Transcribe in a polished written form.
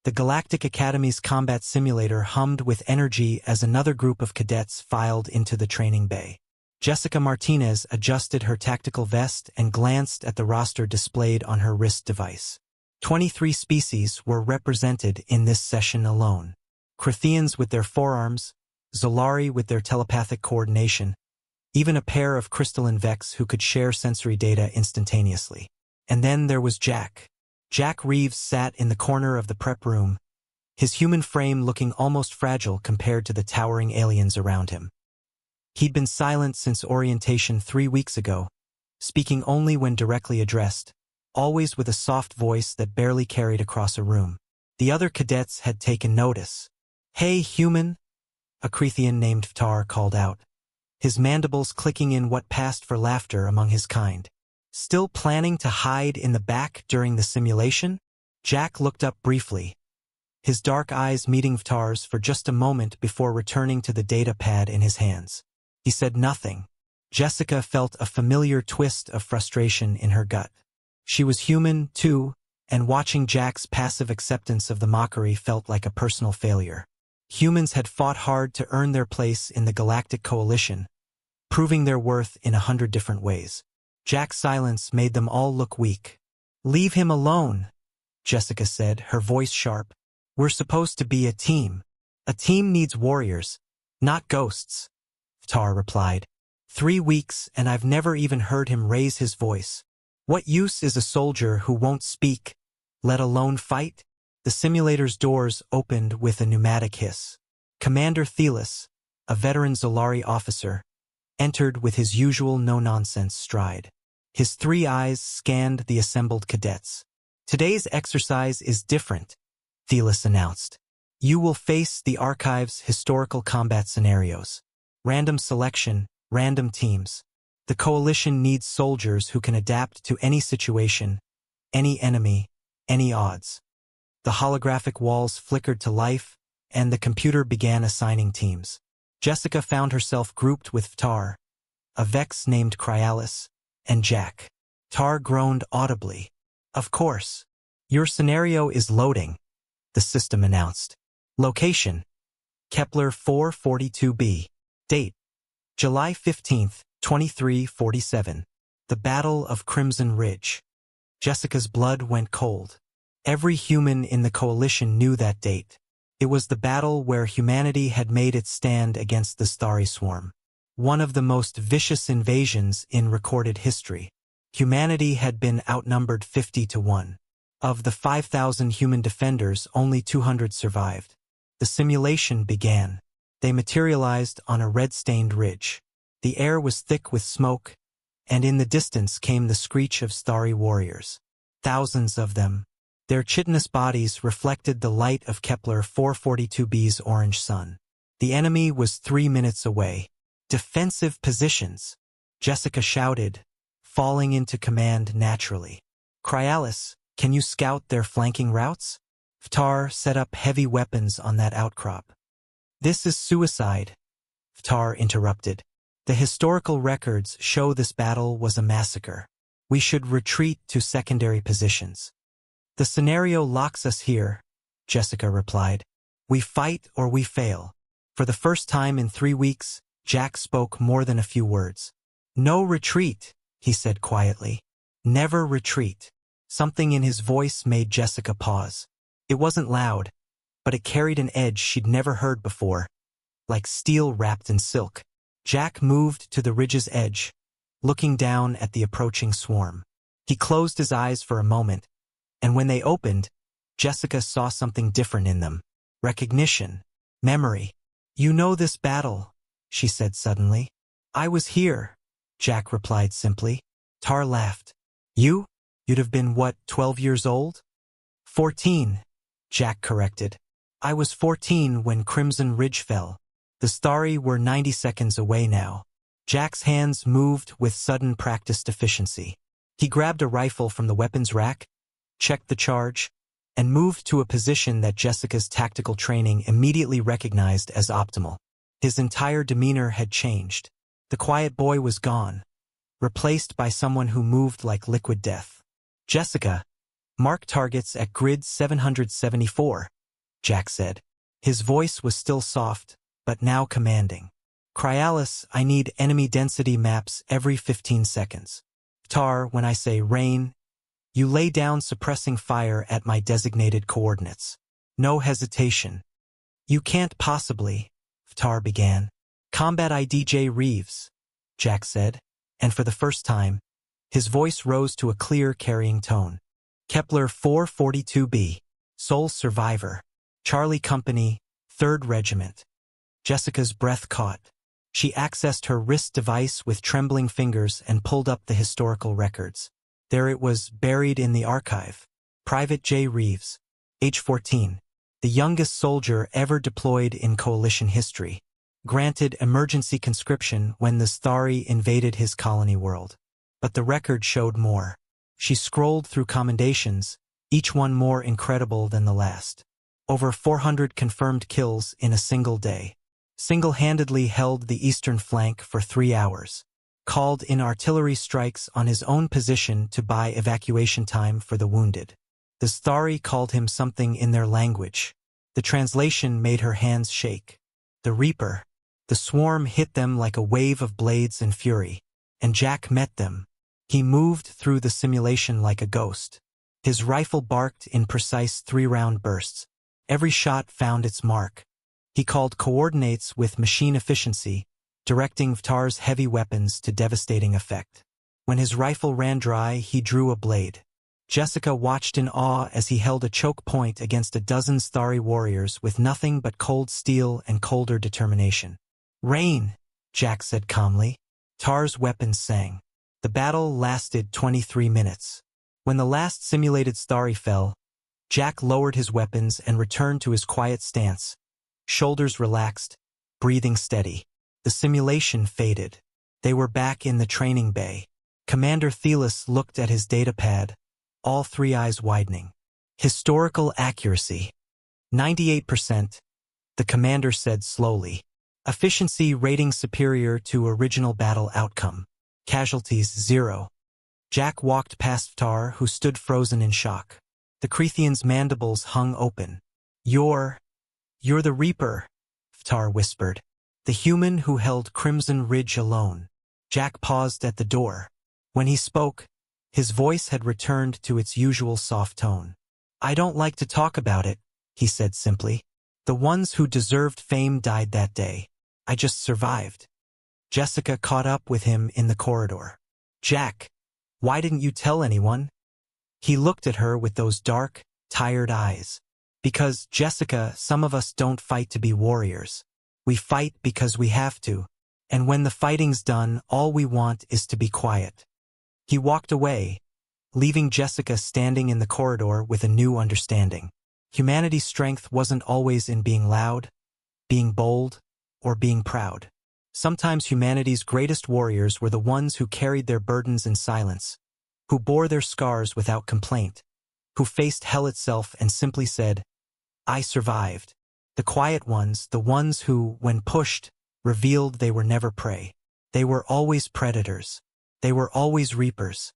The Galactic Academy's combat simulator hummed with energy as another group of cadets filed into the training bay. Jessica Martinez adjusted her tactical vest and glanced at the roster displayed on her wrist device. 23 species were represented in this session alone. Krithians with their forearms, Zolari with their telepathic coordination, even a pair of crystalline Vex who could share sensory data instantaneously. And then there was Jack. Jack Reeves sat in the corner of the prep room, his human frame looking almost fragile compared to the towering aliens around him. He'd been silent since orientation 3 weeks ago, speaking only when directly addressed, always with a soft voice that barely carried across a room. The other cadets had taken notice. "Hey, human," a Krithian named Ftar called out, his mandibles clicking in what passed for laughter among his kind. "Still planning to hide in the back during the simulation?" Jack looked up briefly, his dark eyes meeting Ftar's for just a moment before returning to the data pad in his hands. He said nothing. Jessica felt a familiar twist of frustration in her gut. She was human, too, and watching Jack's passive acceptance of the mockery felt like a personal failure. Humans had fought hard to earn their place in the Galactic Coalition, proving their worth in 100 different ways. Jack's silence made them all look weak. "Leave him alone," Jessica said, her voice sharp. "We're supposed to be a team. A team needs warriors, not ghosts," Ftar replied. 3 weeks and I've never even heard him raise his voice. What use is a soldier who won't speak, let alone fight? The simulator's doors opened with a pneumatic hiss. Commander Thelis, a veteran Zolari officer, entered with his usual no-nonsense stride. His 3 eyes scanned the assembled cadets. "Today's exercise is different," Thelis announced. "You will face the Archive's historical combat scenarios. Random selection, random teams. The Coalition needs soldiers who can adapt to any situation, any enemy, any odds." The holographic walls flickered to life, and the computer began assigning teams. Jessica found herself grouped with Ftar, a Vex named Cryalis, and Jack. Ftar groaned audibly. "Of course. Your scenario is loading," the system announced. Location: Kepler 442b. Date: July 15th, 2347. The Battle of Crimson Ridge. Jessica's blood went cold. Every human in the Coalition knew that date. It was the battle where humanity had made its stand against the Starry Swarm. One of the most vicious invasions in recorded history. Humanity had been outnumbered 50-1. Of the 5,000 human defenders, only 200 survived. The simulation began. They materialized on a red-stained ridge. The air was thick with smoke, and in the distance came the screech of starry warriors. Thousands of them. Their chitinous bodies reflected the light of Kepler 442b's orange sun. The enemy was 3 minutes away. "Defensive positions," Jessica shouted, falling into command naturally. "Cryalis, can you scout their flanking routes?" Ftar set up heavy weapons on that outcrop. "This is suicide," Ftar interrupted. "The historical records show this battle was a massacre. We should retreat to secondary positions." "The scenario locks us here," Jessica replied. "We fight or we fail." For the first time in 3 weeks, Jack spoke more than a few words. "No retreat," he said quietly. "Never retreat." Something in his voice made Jessica pause. It wasn't loud, but it carried an edge she'd never heard before, like steel wrapped in silk. Jack moved to the ridge's edge, looking down at the approaching swarm. He closed his eyes for a moment, and when they opened, Jessica saw something different in them. Recognition. Memory. "You know this battle," she said suddenly. "I was here," Jack replied simply. Tar laughed. "You? You'd have been, what, 12 years old?" 14, Jack corrected. "I was 14 when Crimson Ridge fell. The Starry were 90 seconds away now." Jack's hands moved with sudden practiced efficiency. He grabbed a rifle from the weapons rack, checked the charge, and moved to a position that Jessica's tactical training immediately recognized as optimal. His entire demeanor had changed. The quiet boy was gone, replaced by someone who moved like liquid death. "Jessica, mark targets at grid 774, Jack said. His voice was still soft, but now commanding. Cryalis, I need enemy density maps every 15 seconds. Tar, when I say rain, you lay down suppressing fire at my designated coordinates. No hesitation. You can't possibly, Tar began. Combat ID Jack Reeves, Jack said, and for the first time, his voice rose to a clear carrying tone. Kepler 442b, sole survivor. Charlie Company, 3rd Regiment. Jessica's breath caught. She accessed her wrist device with trembling fingers and pulled up the historical records. There it was, buried in the archive. Private Jack Reeves, age 14, the youngest soldier ever deployed in coalition history, granted emergency conscription when the Thari invaded his colony world. But the record showed more. She scrolled through commendations, each one more incredible than the last. Over 400 confirmed kills in a single day. Single-handedly held the eastern flank for 3 hours. Called in artillery strikes on his own position to buy evacuation time for the wounded. The Thari called him something in their language. The translation made her hands shake. The Reaper. The swarm hit them like a wave of blades and fury. And Jack met them. He moved through the simulation like a ghost. His rifle barked in precise 3-round bursts. Every shot found its mark. He called coordinates with machine efficiency, directing Vtar's heavy weapons to devastating effect. When his rifle ran dry, he drew a blade. Jessica watched in awe as he held a choke point against a dozen Thari warriors with nothing but cold steel and colder determination. Rain, Jack said calmly. Tar's weapons sang. The battle lasted 23 minutes. When the last simulated Thari fell, Jack lowered his weapons and returned to his quiet stance. Shoulders relaxed, breathing steady. The simulation faded. They were back in the training bay. Commander Thelis looked at his datapad, all 3 eyes widening. Historical accuracy. 98%, the commander said slowly. Efficiency rating superior to original battle outcome. Casualties 0. Jack walked past Vtar, who stood frozen in shock. The Creathian's mandibles hung open. You're the Reaper, Vtar whispered. The human who held Crimson Ridge alone. Jack paused at the door. When he spoke, his voice had returned to its usual soft tone. I don't like to talk about it, he said simply. The ones who deserved fame died that day. I just survived. Jessica caught up with him in the corridor. Jack, why didn't you tell anyone? He looked at her with those dark, tired eyes. Because, Jessica, some of us don't fight to be warriors. We fight because we have to. And when the fighting's done, all we want is to be quiet. He walked away, leaving Jessica standing in the corridor with a new understanding. Humanity's strength wasn't always in being loud, being bold, or being proud. Sometimes humanity's greatest warriors were the ones who carried their burdens in silence, who bore their scars without complaint, who faced hell itself and simply said, I survived. The quiet ones, the ones who, when pushed, revealed they were never prey. They were always predators. They were always reapers.